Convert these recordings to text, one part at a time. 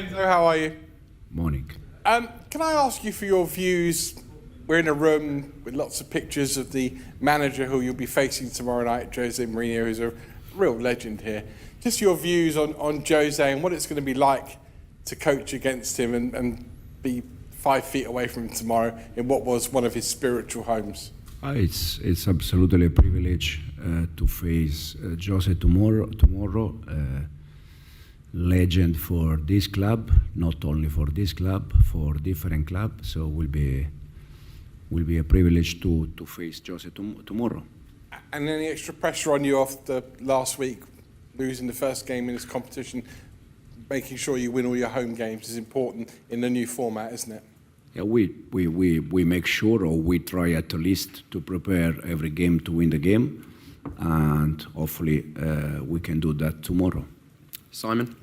Enzo, how are you? Morning. Can I ask you for your views? We're in a room with lots of pictures of the manager who you'll be facing tomorrow night, Jose Mourinho, who's a real legend here. Just your views on Jose and what it's going to be like to coach against him and be 5 feet away from him tomorrow in what was one of his spiritual homes. It's absolutely a privilege to face Jose tomorrow. Legend for this club, not only for this club, for different clubs. So will be a privilege to face Jose tomorrow. And any extra pressure on you after last week, losing the first game in this competition, making sure you win all your home games is important in the new format, isn't it? Yeah, we make sure, or we try at least to prepare every game to win the game, and hopefully we can do that tomorrow. Simon?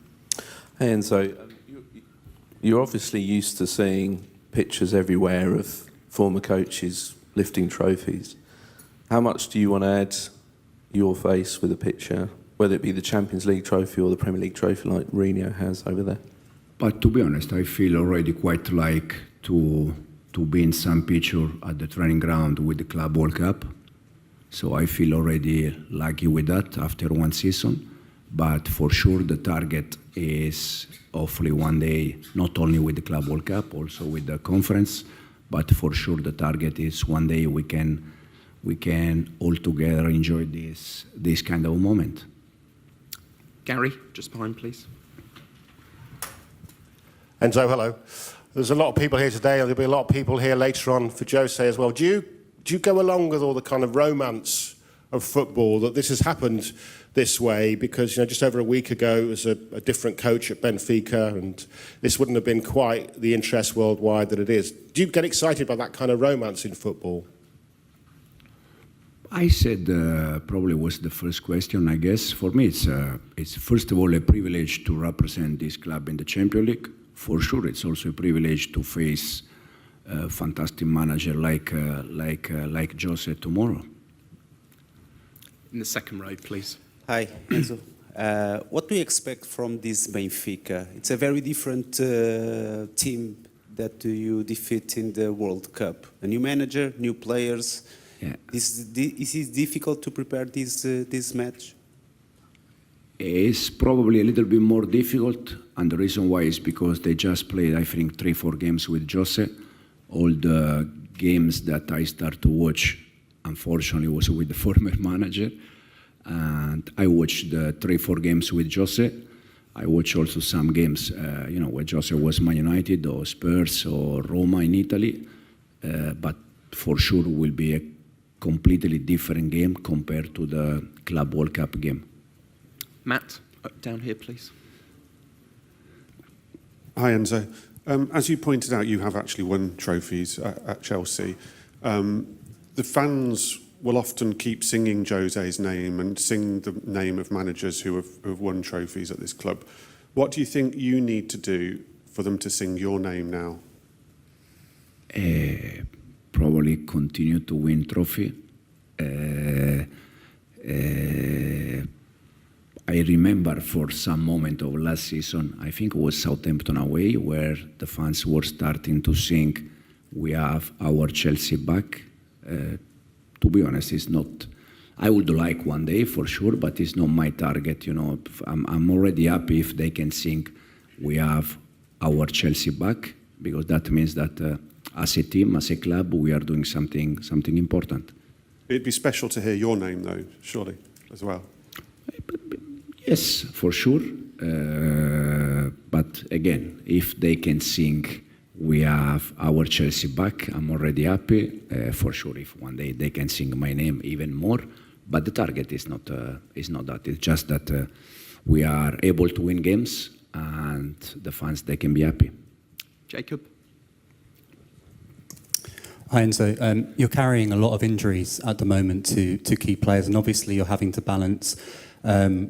Hey Enzo, you're obviously used to seeing pictures everywhere of former coaches lifting trophies. How much do you want to add your face with a picture, whether it be the Champions League trophy or the Premier League trophy like Mourinho has over there? But to be honest, I feel already quite like to be in some picture at the training ground with the Club World Cup. So I feel already lucky with that after one season. But for sure the target is hopefully one day, not only with the Club World Cup, also with the conference, but for sure the target is one day we can all together enjoy this kind of moment. Gary, just behind, please. Enzo, hello. There's a lot of people here today, and there'll be a lot of people here later on for Jose as well. Do you go along with all the kind of romance of football that this has happened this way? Because just over a week ago it was a different coach at Benfica, and this wouldn't have been quite the interest worldwide that it is. Do you get excited by that kind of romance in football? I said probably was the first question. I guess for me it's first of all a privilege to represent this club in the Champions League. For sure, it's also a privilege to face a fantastic manager like Jose tomorrow. In the second row, please. Hi, Enzo. What do you expect from this Benfica? It's a very different team that you defeat in the World Cup. A new manager, new players. Yeah. Is it difficult to prepare this match? It's probably a little bit more difficult, and the reason why is because they just played, I think, 3-4 games with Jose. All the games that I start to watch, unfortunately, was with the former manager. And I watched the 3-4 games with Jose. I watched also some games, where Jose was Man United or Spurs or Roma in Italy. But for sure will be a completely different game compared to the Club World Cup game. Matt, down here, please. Hi, Enzo. As you pointed out, you have actually won trophies at Chelsea. The fans will often keep singing Jose's name and sing the name of managers who have won trophies at this club. What do you think you need to do for them to sing your name now? Probably continue to win trophy. I remember for some moment of last season, I think it was Southampton away, where the fans were starting to sing, "We have our Chelsea back." To be honest, it's not. I would like one day for sure, but it's not my target. I'm already happy if they can sing, "We have our Chelsea back," because that means that as a team, as a club, we are doing something important. It'd be special to hear your name, though, surely, as well. Yes, for sure. But again, if they can sing, "We have our Chelsea back," I'm already happy. For sure, if one day they can sing my name even more. But the target is not that. It's just that we are able to win games, and the fans, they can be happy. Jacob? Hi Enzo, you're carrying a lot of injuries at the moment to key players, and obviously you're having to balance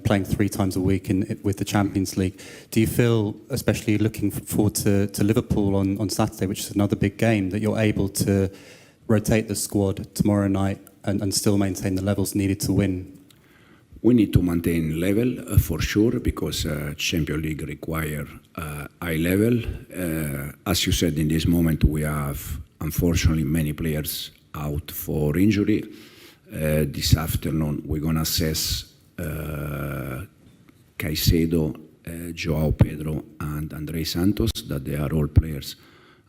playing 3 times a week with the Champions League. Do you feel, especially looking forward to Liverpool on Saturday, which is another big game, that you're able to rotate the squad tomorrow night and still maintain the levels needed to win? We need to maintain level for sure because Champions League require high level. As you said, in this moment we have unfortunately many players out for injury. This afternoon we're gonna assess Caicedo, Joao Pedro, and Andrei Santos. That they are all players,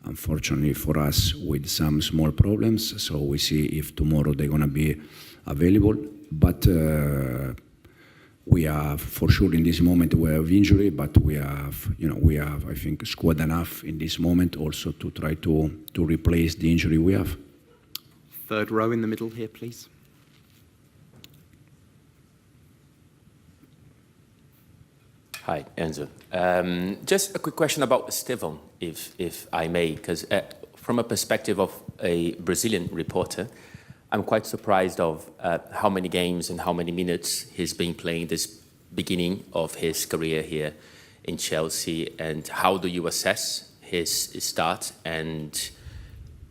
unfortunately for us, with some small problems. So we see if tomorrow they're gonna be available. But we have, for sure, in this moment we have injury, but we have, I think, squad enough in this moment also to try to replace the injury we have. Third row in the middle here, please. Hi, Enzo. Just a quick question about Stefan, if I may, because from a perspective of a Brazilian reporter, I'm quite surprised of how many games and how many minutes he's been playing this beginning of his career here in Chelsea, and how do you assess his start? And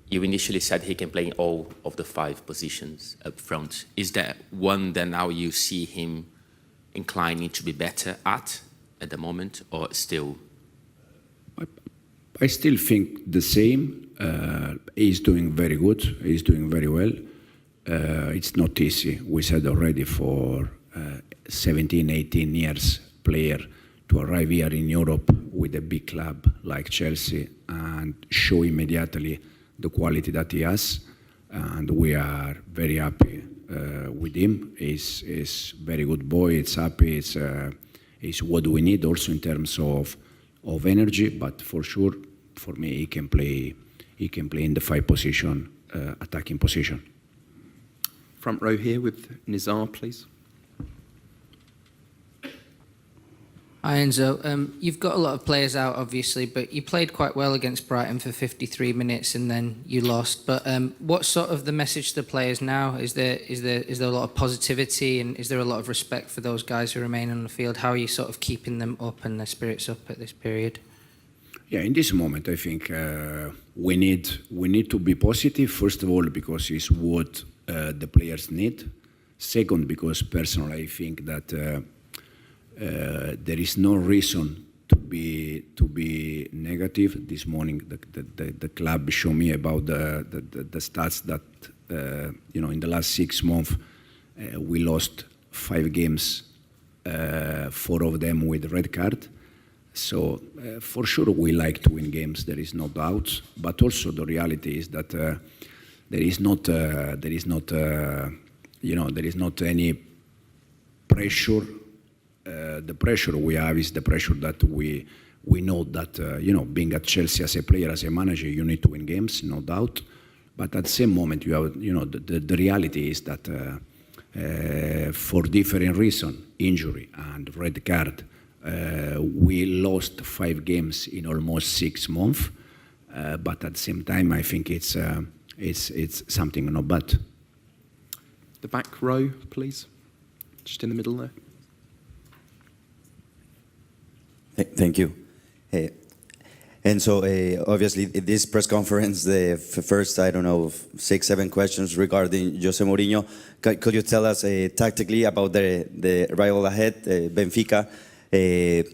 you initially said he can play in all of the 5 positions up front. Is there one that now you see him inclining to be better at the moment, or still? I still think the same. He's doing very good. He's doing very well. It's not easy. We said already for 17, 18 years player to arrive here in Europe with a big club like Chelsea and show immediately the quality that he has. And we are very happy with him. He's very good boy. It's happy. It's what we need also in terms of energy. But for sure, for me, he can play in the 5 position, attacking position. Front row here with Nizar, please. Hi Enzo, you've got a lot of players out obviously, but you played quite well against Brighton for 53 minutes and then you lost. But what's sort of the message to the players now? Is there a lot of positivity, and is there a lot of respect for those guys who remain on the field? How are you sort of keeping them up and their spirits up at this period? Yeah, in this moment I think we need to be positive, first of all because it's what the players need. Second, because personally I think that there is no reason to be negative. This morning, the club showed me about the stats that in the last 6 months we lost 5 games, 4 of them with red card. So for sure we like to win games. There is no doubt. But also the reality is that there is not any pressure. The pressure we have is the pressure that we know that being at Chelsea as a player, as a manager, you need to win games, no doubt. But at the same moment, you have the reality is that for different reasons, injury and red card, we lost 5 games in almost 6 months. But at the same time, I think it's something not bad. The back row, please. Just in the middle there. Thank you. And so, obviously, this press conference, the first, 6, 7 questions regarding Jose Mourinho. Could you tell us tactically about the rival ahead, Benfica?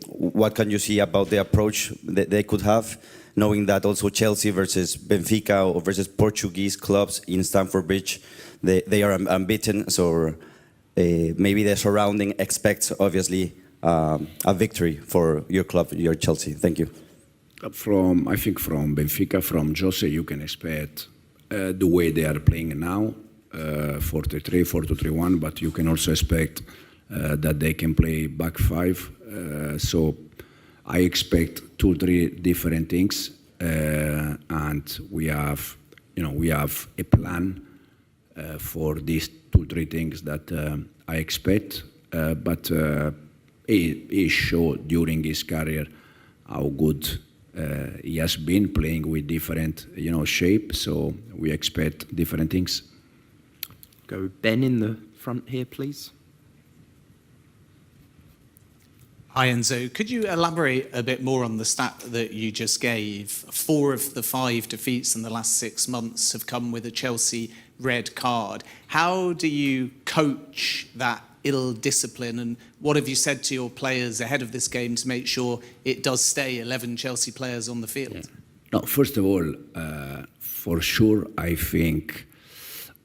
What can you see about the approach that they could have, knowing that also Chelsea versus Benfica or versus Portuguese clubs in Stamford Bridge, they are unbeaten, so maybe the surrounding expects, obviously, a victory for your club, your Chelsea. Thank you. I think from Benfica, from Jose, you can expect the way they are playing now, 4-3-3, 4-2-3-1, but you can also expect that they can play back 5. So I expect 2-3 different things, and we have a plan for these 2-3 things that I expect, but he showed during his career how good he has been playing with different shape. So we expect different things. Go Ben in the front here, please. Hi Enzo, could you elaborate a bit more on the stat that you just gave? 4 of the 5 defeats in the last 6 months have come with a Chelsea red card. How do you coach that ill discipline? And what have you said to your players ahead of this game to make sure it does stay 11 Chelsea players on the field? Yeah. No, first of all, for sure, I think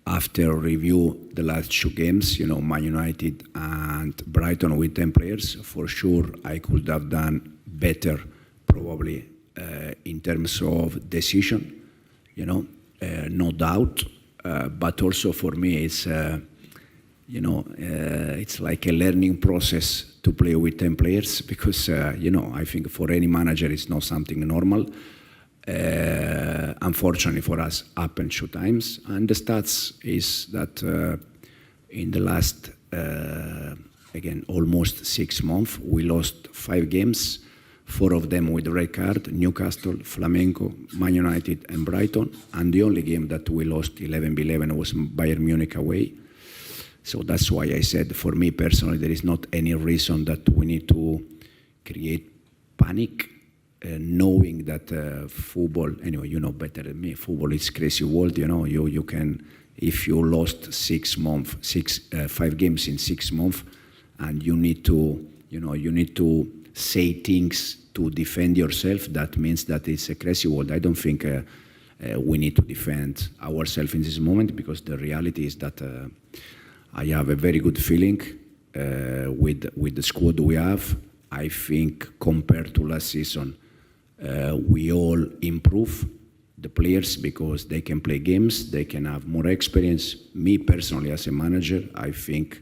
after review the last 2 games, Man United and Brighton with 10 players, for sure I could have done better probably in terms of decision, no doubt. But also for me, it's it's like a learning process to play with 10 players because, I think for any manager it's not something normal. Unfortunately for us, happened 2 times. And the stats is that in the last, again, almost 6 months, we lost 5 games, 4 of them with red card, Newcastle, Flamengo, Man United and Brighton. And the only game that we lost 11-11 was Bayern Munich away. So that's why I said, for me personally, there is not any reason that we need to create panic, knowing that football, anyway, you know better than me, football is crazy world, you can, if you lost 5 games in 6 months, and you need to say things to defend yourself, that means that it's a crazy world. I don't think we need to defend ourselves in this moment, because the reality is that I have a very good feeling with the squad we have. I think compared to last season, we all improve the players because they can play games, they can have more experience. Me personally, as a manager, I think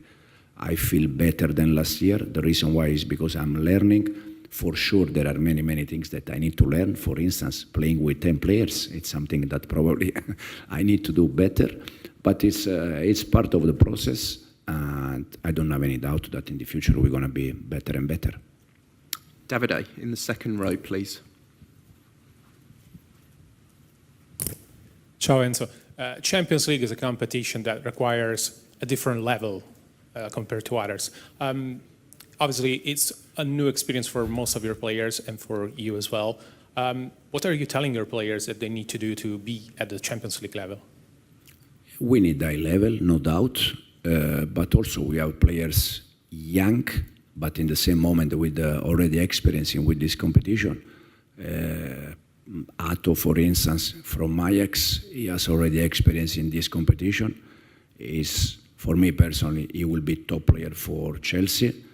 I feel better than last year. The reason why is because I'm learning. For sure, there are many, many things that I need to learn. For instance, playing with 10 players, it's something that probably I need to do better. But it's part of the process, and I don't have any doubt that in the future we're going to be better and better. Davide, in the second row, please. Ciao Enzo. Champions League is a competition that requires a different level compared to others. Obviously, it's a new experience for most of your players and for you as well. What are you telling your players that they need to do to be at the Champions League level? We need high level, no doubt, but also we have players young, but in the same moment with already experiencing with this competition. Atto, for instance, from Ajax, he has already experience in this competition. For me personally, he will be top player for Chelsea.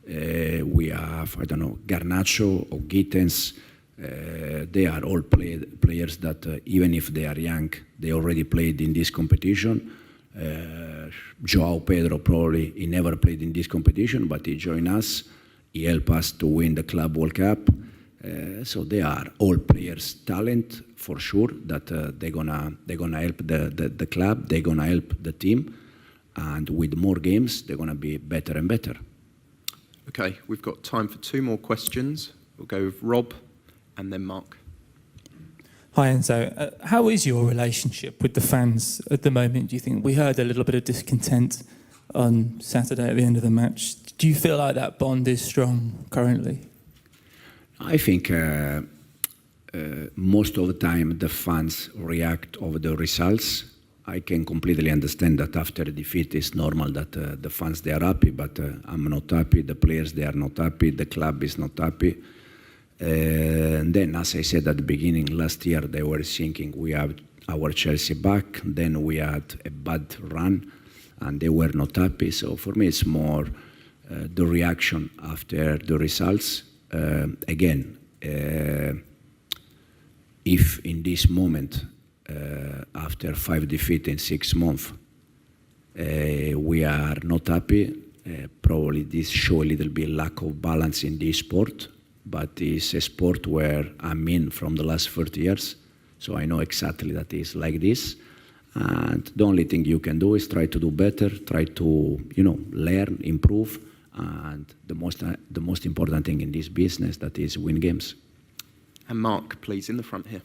We have, Garnacho or Gittens. They are all players that even if they are young, they already played in this competition. Joao Pedro, probably, he never played in this competition, but he joined us. He helped us to win the Club World Cup. So they are all players, talent for sure, that they're gonna help the club, they're gonna help the team, and with more games, they're gonna be better and better. Okay, we've got time for 2 more questions. We'll go with Rob and then Mark. Hi Enzo, how is your relationship with the fans at the moment, do you think? We heard a little bit of discontent on Saturday at the end of the match. Do you feel like that bond is strong currently? I think most of the time the fans react over the results. I can completely understand that after a defeat it's normal that the fans, they are happy, but I'm not happy, the players, they are not happy, the club is not happy. And then, as I said at the beginning, last year they were thinking we have our Chelsea back, then we had a bad run and they were not happy. So for me it's more the reaction after the results. Again, if in this moment, after 5 defeats in 6 months, we are not happy, probably this show a little bit lack of balance in this sport, but it's a sport where I'm in from the last 30 years, so I know exactly that it's like this. And the only thing you can do is try to do better, try to, learn, improve, and the most important thing in this business, that is win games. And Mark, please, in the front here.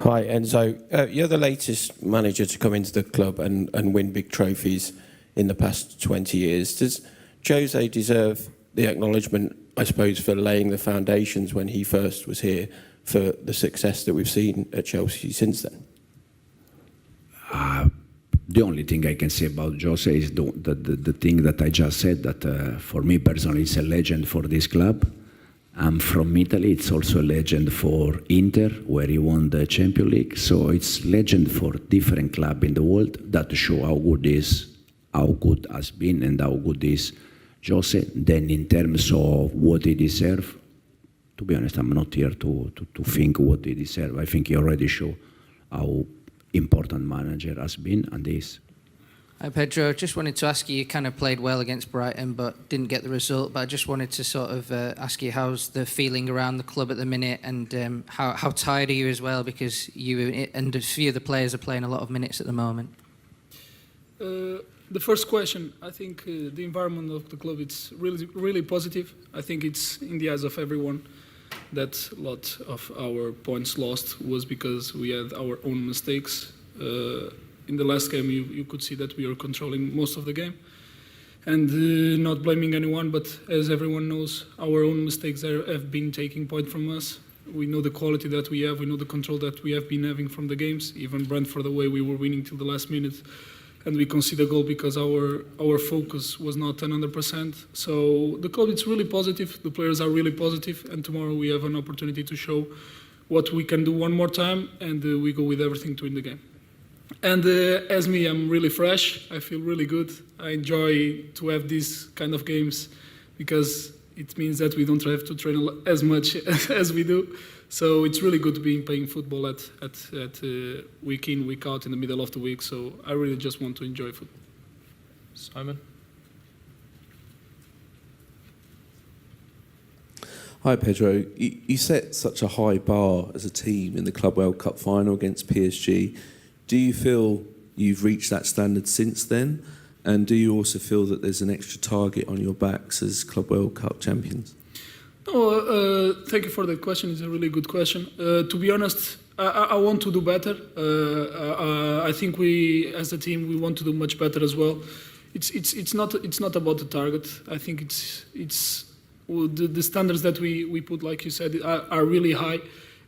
Hi, Enzo. You're the latest manager to come into the club and win big trophies in the past 20 years. Does Jose deserve the acknowledgement, I suppose, for laying the foundations when he first was here for the success that we've seen at Chelsea since then? The only thing I can say about Jose is the thing that I just said, that for me personally, it's a legend for this club. I'm from Italy. It's also a legend for Inter, where he won the Champions League. So it's legend for different clubs in the world that show how good has been and how good is Jose. Then in terms of what he deserves, to be honest, I'm not here to think what he deserves. I think he already showed how important manager has been and is. Hi Pedro, just wanted to ask you kind of played well against Brighton but didn't get the result, but I just wanted to sort of ask you how's the feeling around the club at the minute, and how tired are you as well, because you and a few of the players are playing a lot of minutes at the moment. The first question, I think the environment of the club, it's really positive. I think it's in the eyes of everyone that a lot of our points lost was because we had our own mistakes. In the last game, you could see that we are controlling most of the game, and not blaming anyone, but as everyone knows, our own mistakes have been taking point from us. We know the quality that we have, we know the control that we have been having from the games, even Brentford, the way we were winning till the last minute, and we conceded a goal because our focus was not 100%. So the club is really positive, the players are really positive, and tomorrow we have an opportunity to show what we can do one more time, and we go with everything to win the game. And as me, I'm really fresh. I feel really good. I enjoy to have these kind of games because it means that we don't have to train as much as we do. So it's really good to be playing football at week in, week out in the middle of the week. So I really just want to enjoy football. Simon? Hi Pedro, you set such a high bar as a team in the Club World Cup final against PSG. Do you feel you've reached that standard since then? And do you also feel that there's an extra target on your backs as Club World Cup champions? Thank you for that question. It's a really good question. To be honest, I want to do better. I think we, as a team, we want to do much better as well. It's not about the target. I think it's the standards that we put, like you said, are really high.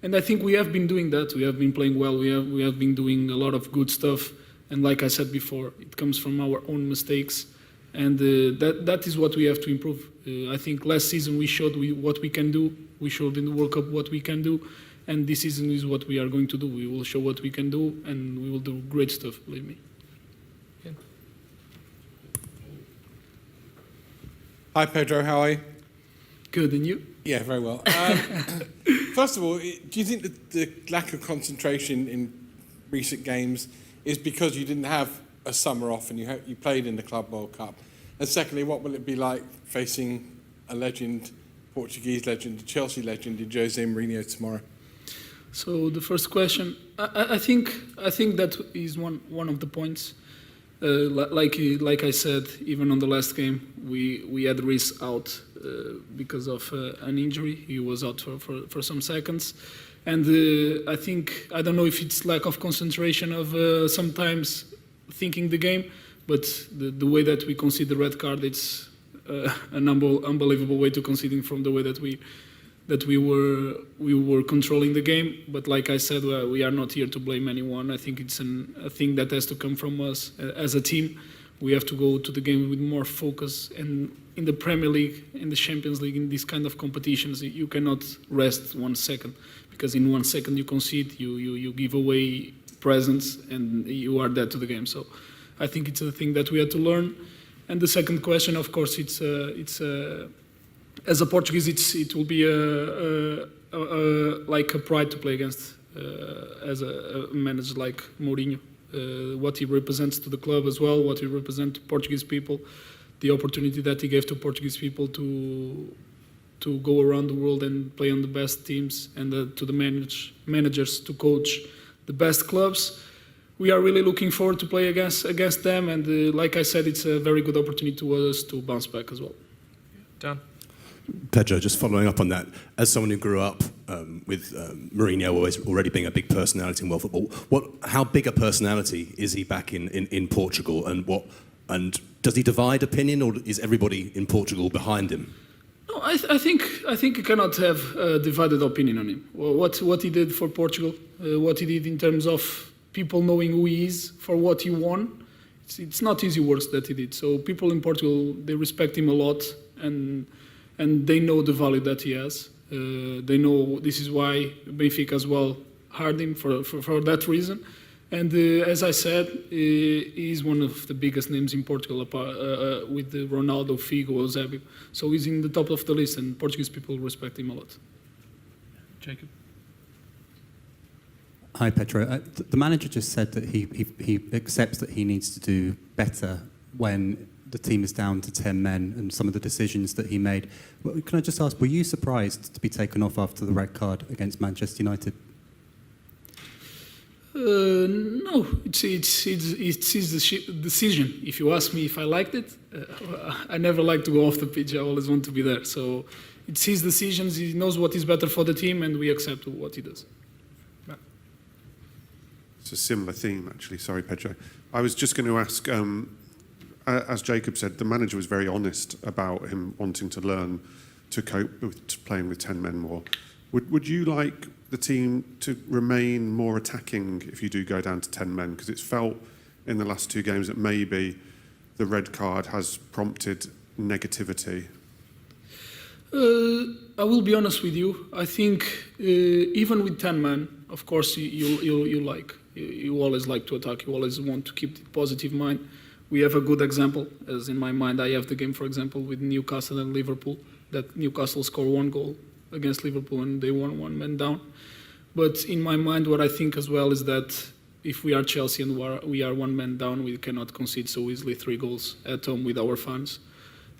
And I think we have been doing that. We have been playing well. We have been doing a lot of good stuff. And like I said before, it comes from our own mistakes. And that is what we have to improve. I think last season we showed what we can do. We showed in the World Cup what we can do. And this season is what we are going to do. We will show what we can do, and we will do great stuff, believe me. Hi Pedro, how are you? Good, and you? Yeah, very well. First of all, do you think that the lack of concentration in recent games is because you didn't have a summer off and you played in the Club World Cup? And secondly, what will it be like facing a legend, Portuguese legend, a Chelsea legend in Jose Mourinho tomorrow? So the first question, I think that is one of the points. Like I said, even on the last game, we had Reece out because of an injury. He was out for some seconds. And I don't know if it's lack of concentration of sometimes thinking the game, but the way that we concede the red card, it's an unbelievable way to conceding from the way that we were controlling the game. But like I said, we are not here to blame anyone. I think it's a thing that has to come from us as a team. We have to go to the game with more focus. And in the Premier League, in the Champions League, in these kind of competitions, you cannot rest 1 second, because in 1 second you concede, you give away presence, and you are dead to the game. So I think it's a thing that we had to learn. And the second question, of course, it's as a Portuguese, it will be like a pride to play against as a manager like Mourinho. What he represents to the club as well, what he represents to Portuguese people, the opportunity that he gave to Portuguese people to go around the world and play on the best teams, and to the managers to coach the best clubs. We are really looking forward to play against them, and like I said, it's a very good opportunity to us to bounce back as well. Dan? Pedro, just following up on that, as someone who grew up with Mourinho already being a big personality in world football, how big a personality is he back in Portugal, and does he divide opinion, or is everybody in Portugal behind him? No, I think you cannot have a divided opinion on him. What he did for Portugal, what he did in terms of people knowing who he is, for what he won, it's not easy work that he did. So people in Portugal, they respect him a lot, and they know the value that he has. They know this is why Benfica as well hired him for that reason. And as I said, he's one of the biggest names in Portugal, with the Ronaldo, Figo, Eusebio. So he's in the top of the list, and Portuguese people respect him a lot. Jacob? Hi, Pedro. The manager just said that he accepts that he needs to do better when the team is down to 10 men and some of the decisions that he made. Well, can I just ask, were you surprised to be taken off after the red card against Manchester United? No, it's his decision. If you ask me if I liked it, I never like to go off the pitch. I always want to be there. So it's his decisions. He knows what is better for the team, and we accept what he does. It's a similar theme, actually. Sorry, Pedro. I was just going to ask, as Jacob said, the manager was very honest about him wanting to learn to cope with playing with 10 men more. Would you like the team to remain more attacking if you do go down to 10 men? Because it's felt in the last 2 games that maybe the red card has prompted negativity. I will be honest with you. I think even with 10 men, of course, you always like to attack. You always want to keep the positive mind. We have a good example, as in my mind, I have the game, for example, with Newcastle and Liverpool, that Newcastle scored 1 goal against Liverpool and they won 1 man down. But in my mind, what I think as well is that if we are Chelsea and we are 1 man down, we cannot concede so easily 3 goals at home with our fans.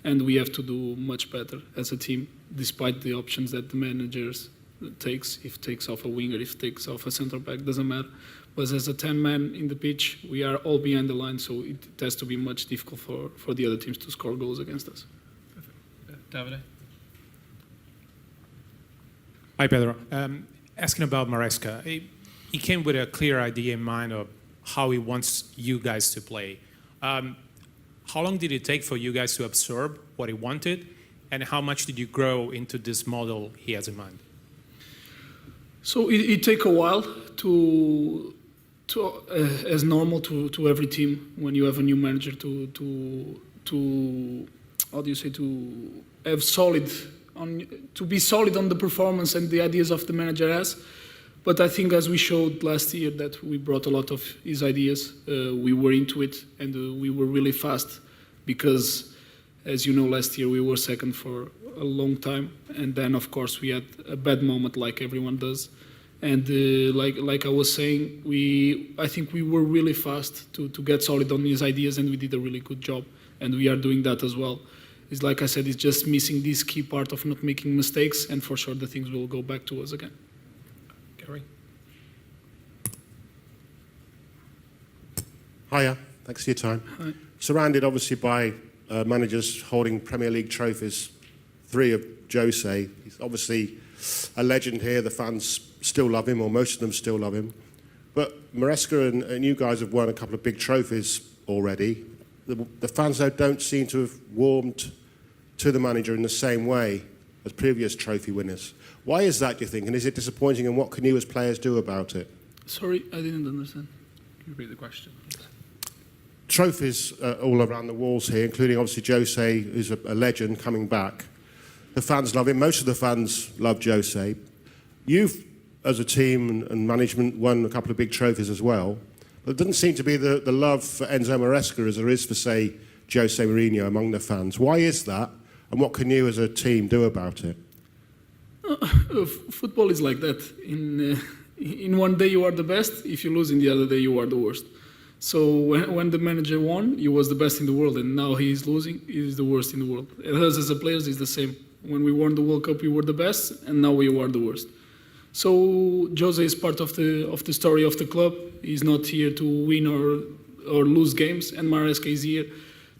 And we have to do much better as a team, despite the options that the managers takes. If takes off a winger, if takes off a centre back, doesn't matter. But as a 10 man in the pitch, we are all behind the line, so it has to be much difficult for the other teams to score goals against us. Davide? Hi, Pedro. Asking about Maresca. He came with a clear idea in mind of how he wants you guys to play. How long did it take for you guys to absorb what he wanted, and how much did you grow into this model he has in mind? So it take a while to as normal to every team when you have a new manager to how do you say, to have to be solid on the performance and the ideas of the manager has. But I think as we showed last year that we brought a lot of his ideas, we were into it, and we were really fast because, as you know, last year we were second for a long time, and then of course we had a bad moment like everyone does. And like I was saying, I think we were really fast to get solid on his ideas, and we did a really good job, and we are doing that as well. It's like I said, it's just missing this key part of not making mistakes, and for sure the things will go back to us again. Gary? Hiya, thanks for your time. Hi. Surrounded obviously by managers holding Premier League trophies, 3 of Jose. He's obviously a legend here. The fans still love him, or most of them still love him. But Maresca and you guys have won a couple of big trophies already. The fans, though, don't seem to have warmed to the manager in the same way as previous trophy winners. Why is that, do you think? And is it disappointing, and what can you as players do about it? Sorry, I didn't understand. Can you repeat the question? Trophies all around the walls here, including obviously Jose, who's a legend coming back. The fans love him. Most of the fans love Jose. You've, as a team and management, won a couple of big trophies as well. There doesn't seem to be the love for Enzo Maresca as there is for, say, Jose Mourinho among the fans. Why is that, and what can you as a team do about it? Football is like that. In one day you are the best. If you lose in the other day, you are the worst. So when the manager won, he was the best in the world, and now he is losing, he is the worst in the world. And us as a players is the same. When we won the World Cup, we were the best, and now we are the worst. So Jose is part of the story of the club. He's not here to win or lose games, and Maresca is here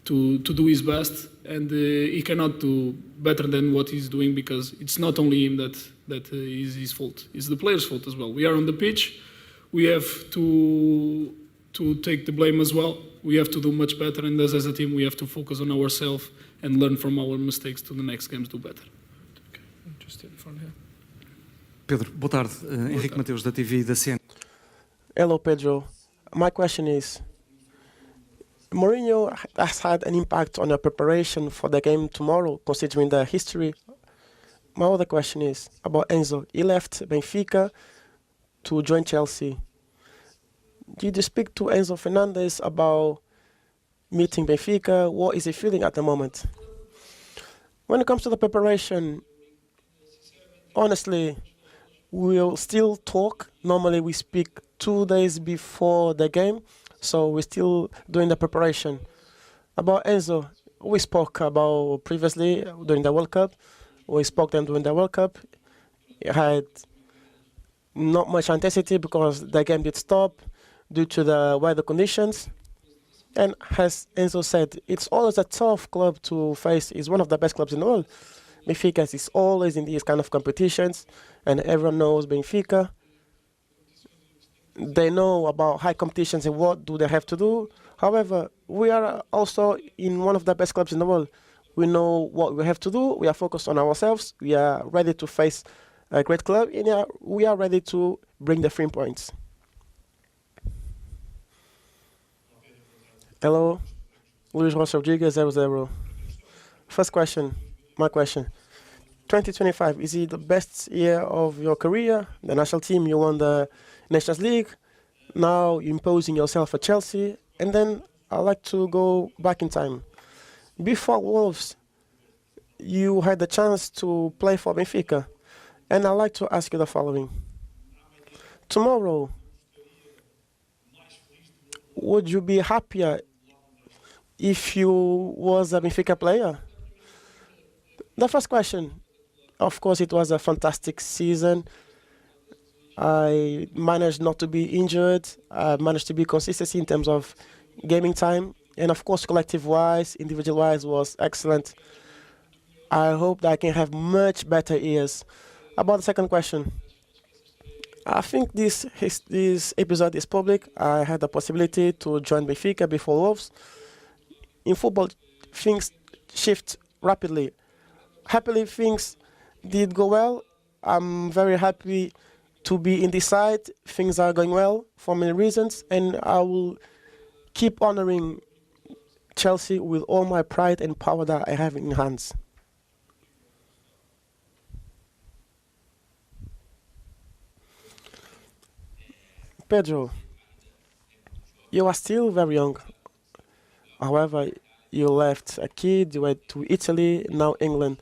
to do his best, and he cannot do better than what he's doing, because it's not only him that is his fault. It's the players' fault as well. We are on the pitch. We have to take the blame as well. We have to do much better, and as a team, we have to focus on ourselves and learn from our mistakes to the next games do better. Okay, just in front here. Pedro, boa tarde. Henrique Mateus da TV da CN. Hello, Pedro. My question is, Mourinho has had an impact on your preparation for the game tomorrow, considering the history. My other question is about Enzo. He left Benfica to join Chelsea. Did you speak to Enzo Fernandez about meeting Benfica? What is he feeling at the moment? When it comes to the preparation, honestly, we'll still talk. Normally we speak 2 days before the game, so we're still doing the preparation. About Enzo, we spoke about previously during the World Cup. We spoke then during the World Cup. It had not much intensity because the game did stop due to the weather conditions. And as Enzo said, it's always a tough club to face. It's one of the best clubs in the world. Benfica is always in these kind of competitions, and everyone knows Benfica. They know about high competitions and what do they have to do. However, we are also in one of the best clubs in the world. We know what we have to do. We are focused on ourselves. We are ready to face a great club, and we are ready to bring the 3 points. Hello, Luis Rocha Rodriguez, 00. First question, my question. 2025, is it the best year of your career? The national team, you won the Nations League. Now you're imposing yourself at Chelsea. And then I'd like to go back in time. Before Wolves, you had the chance to play for Benfica. And I'd like to ask you the following. Tomorrow, would you be happier if you was a Benfica player? The first question, of course, it was a fantastic season. I managed not to be injured. I managed to be consistent in terms of gaming time. And of course, collective-wise, individual-wise was excellent. I hope that I can have much better years. About the second question, I think this episode is public. I had the possibility to join Benfica before Wolves. In football, things shift rapidly. Happily, things did go well. I'm very happy to be in this side. Things are going well for many reasons, and I will keep honoring Chelsea with all my pride and power that I have in hands. Pedro, you are still very young. However, you left a kid, you went to Italy, now England.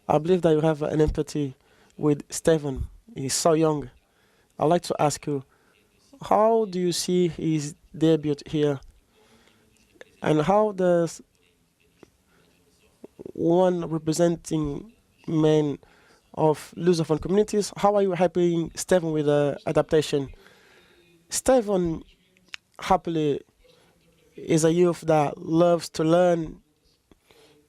I believe that you have an empathy with Steven. He's so young. I'd like to ask you, how do you see his debut here? And how does one representing men of Lusophone communities, how are you helping Steven with the adaptation? Steven, happily, is a youth that loves to learn.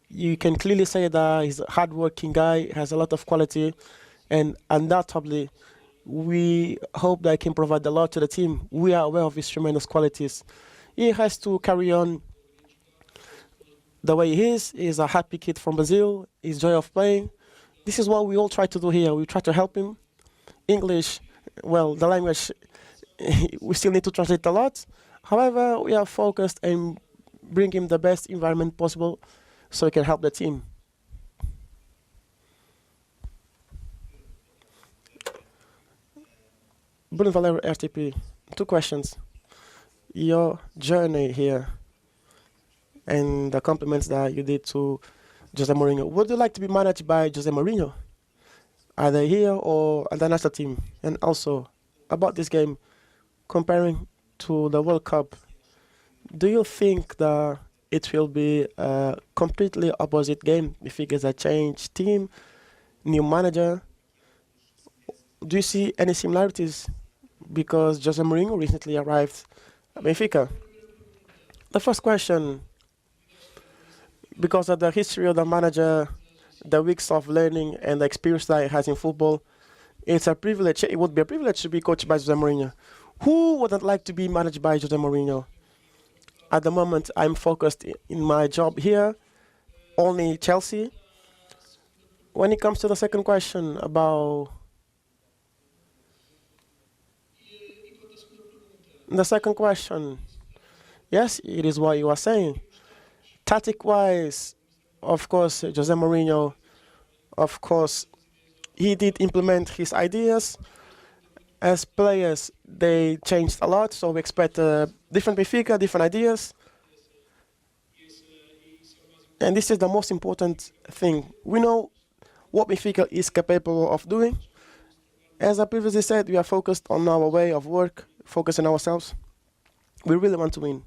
You can clearly say that he's a hardworking guy, has a lot of quality, and undoubtedly, we hope that he can provide a lot to the team. We are aware of his tremendous qualities. He has to carry on the way he is. He's a happy kid from Brazil, his joy of playing. This is what we all try to do here. We try to help him. English, well, the language, we still need to translate a lot. However, we are focused and bring him the best environment possible so he can help the team. Bruno Valero, RTP. 2 questions. Your journey here and the compliments that you did to Jose Mourinho. Would you like to be managed by Jose Mourinho, either here or at the national team? And also, about this game, comparing to the World Cup, do you think that it will be a completely opposite game if it gets a changed team, new manager? Do you see any similarities? Because Jose Mourinho recently arrived at Benfica. The first question, because of the history of the manager, the weeks of learning and the experience that he has in football, it's a privilege. It would be a privilege to be coached by Jose Mourinho. Who wouldn't like to be managed by Jose Mourinho? At the moment, I'm focused in my job here, only Chelsea. When it comes to the second question about... The second question, Yes, it is what you are saying. Tactic-wise, of course, Jose Mourinho, of course, he did implement his ideas. As players, they changed a lot, so we expect different Benfica, different ideas. And this is the most important thing. We know what Benfica is capable of doing. As I previously said, we are focused on our way of work, focusing on ourselves. We really want to win.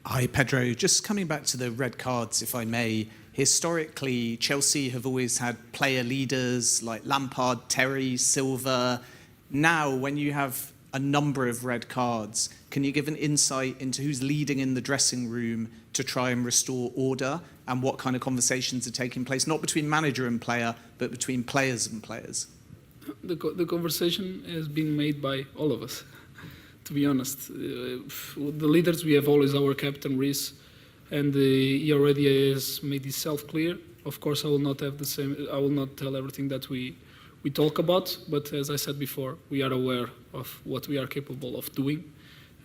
Hi, Pedro. Just coming back to the red cards, if I may. Historically, Chelsea have always had player leaders like Lampard, Terry, Silva. Now, when you have a number of red cards, can you give an insight into who's leading in the dressing room to try and restore order, and what kind of conversations are taking place, not between manager and player, but between players and players? The conversation is being made by all of us, to be honest. The leaders, we have always our captain, Reece, and he already has made himself clear. Of course, I will not have the same. I will not tell everything that we talk about, but as I said before, we are aware of what we are capable of doing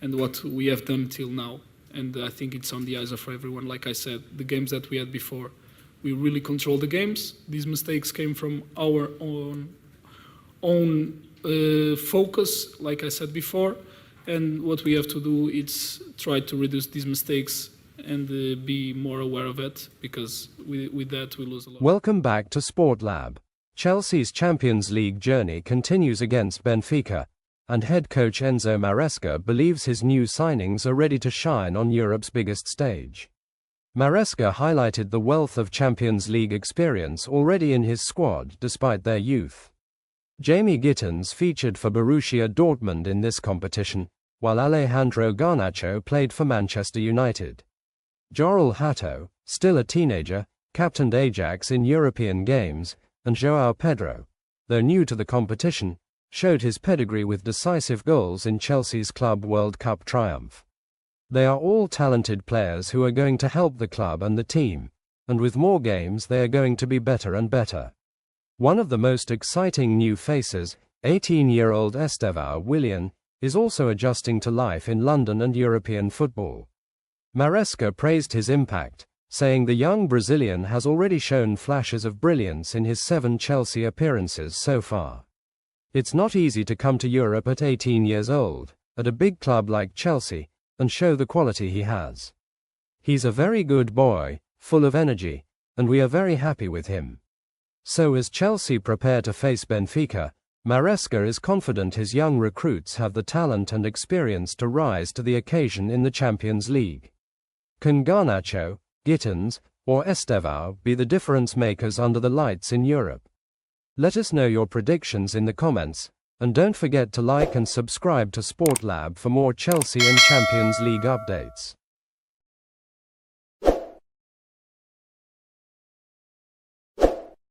and what we have done till now. And I think it's on the eyes of everyone. Like I said, the games that we had before, we really controlled the games. These mistakes came from our own focus, like I said before. And what we have to do is try to reduce these mistakes and be more aware of it, because with that we lose a lot. Welcome back to Sport Lab. Chelsea's Champions League journey continues against Benfica, and head coach Enzo Maresca believes his new signings are ready to shine on Europe's biggest stage. Maresca highlighted the wealth of Champions League experience already in his squad despite their youth. Jamie Gittens featured for Borussia Dortmund in this competition, while Alejandro Garnacho played for Manchester United. Joral Hato, still a teenager, captained Ajax in European games, and João Pedro, though new to the competition, showed his pedigree with decisive goals in Chelsea's Club World Cup triumph. They are all talented players who are going to help the club and the team, and with more games they are going to be better and better. One of the most exciting new faces, 18-year-old Estevão Willian, is also adjusting to life in London and European football. Maresca praised his impact, saying the young Brazilian has already shown flashes of brilliance in his 7 Chelsea appearances so far. It's not easy to come to Europe at 18 years old, at a big club like Chelsea, and show the quality he has. He's a very good boy, full of energy, and we are very happy with him. So as Chelsea prepare to face Benfica, Maresca is confident his young recruits have the talent and experience to rise to the occasion in the Champions League. Can Garnacho, Gittens, or Estevão be the difference makers under the lights in Europe? Let us know your predictions in the comments, and don't forget to like and subscribe to Sport Lab for more Chelsea and Champions League updates.